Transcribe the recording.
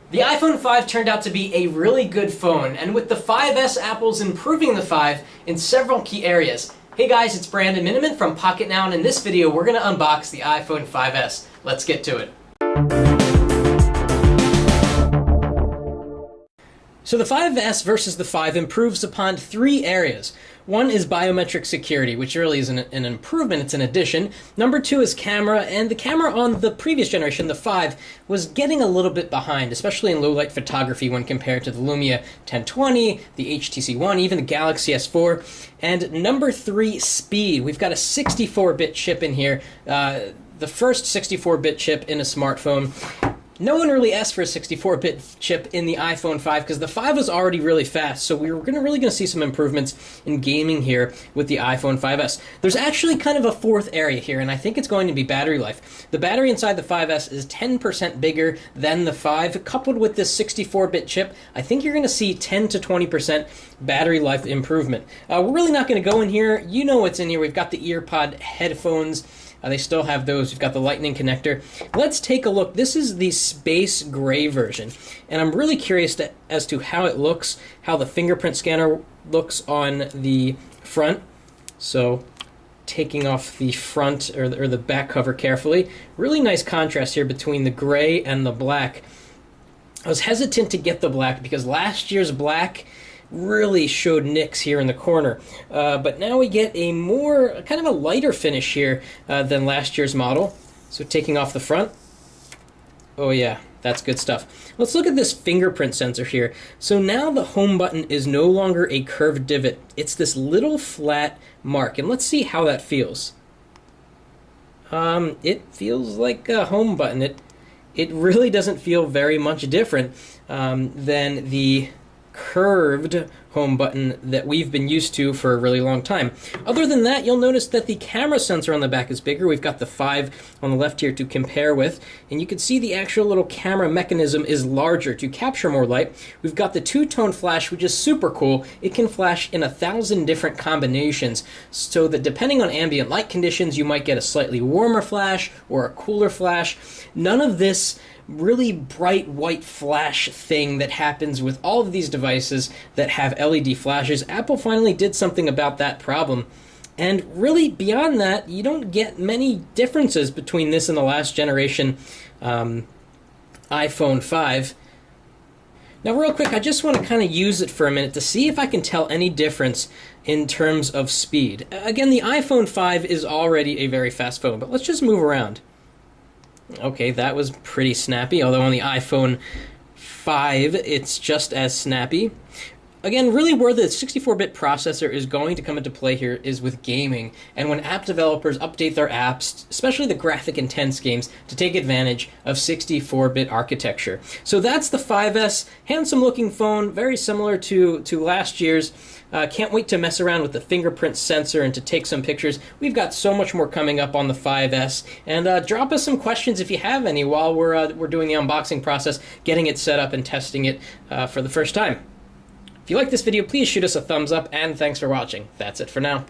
The iPhone 5 turned out to be a really good phone, and with the 5S, Apple's improving the 5 in several key areas. Hey guys, it's Brandon Miniman from Pocketnow, and in this video we're going to unbox the iPhone 5S. Let's get to it. So the 5S versus the 5 improves upon three areas. One is biometric security, which really isn't an improvement, it's an addition. Number two is camera, and the camera on the previous generation, the 5, was getting a little bit behind, especially in low-light photography when compared to the Lumia 1020, the HTC One, even the Galaxy S4. And number three, speed. We've got a 64-bit chip in here, the first 64-bit chip in a smartphone. No one really asked for a 64-bit chip in the iPhone 5 because the 5 was already really fast, so we were really going to see some improvements in gaming here with the iPhone 5S. There's actually kind of a fourth area here, and I think it's going to be battery life. The battery inside the 5S is 10% bigger than the 5. Coupled with this 64-bit chip, I think you're going to see 10 to 20% battery life improvement. We're really not going to go in here. You know what's in here. We've got the EarPod headphones. They still have those. We've got the lightning connector. Let's take a look. This is the space gray version, and I'm really curious as to how it looks, how the fingerprint scanner looks on the front. So taking off the front or the back cover carefully. Really nice contrast here between the gray and the black. I was hesitant to get the black because last year's black really showed nicks here in the corner, but now we get a more kind of a lighter finish here than last year's model. So taking off the front, oh yeah, that's good stuff. Let's look at this fingerprint sensor here. So now the home button is no longer a curved divot, it's this little flat mark, and let's see how that feels. It feels like a home button. It really doesn't feel very much different than the curved home button that we've been used to for a really long time. Other than that, you'll notice that the camera sensor on the back is bigger. We've got the 5 on the left here to compare with, and you can see the actual little camera mechanism is larger to capture more light. We've got the two-tone flash, which is super cool. It can flash in 1,000 different combinations, so that depending on ambient light conditions, you might get a slightly warmer flash or a cooler flash. None of this really bright white flash thing that happens with all of these devices that have LED flashes. Apple finally did something about that problem. And really, beyond that, you don't get many differences between this and the last generation iPhone 5. Now, real quick, I just want to kind of use it for a minute to see if I can tell any difference in terms of speed. Again, the iPhone 5 is already a very fast phone, but let's just move around. Okay, that was pretty snappy, although on the iPhone 5, it's just as snappy. Again, really where the 64-bit processor is going to come into play here is with gaming, and when app developers update their apps, especially the graphic-intense games, to take advantage of 64-bit architecture. So that's the 5S, handsome-looking phone, very similar to last year's. Can't wait to mess around with the fingerprint sensor and to take some pictures. We've got so much more coming up on the 5S, and drop us some questions if you have any while we're doing the unboxing process, getting it set up and testing it for the first time. If you like this video, please shoot us a thumbs up, and thanks for watching. That's it for now.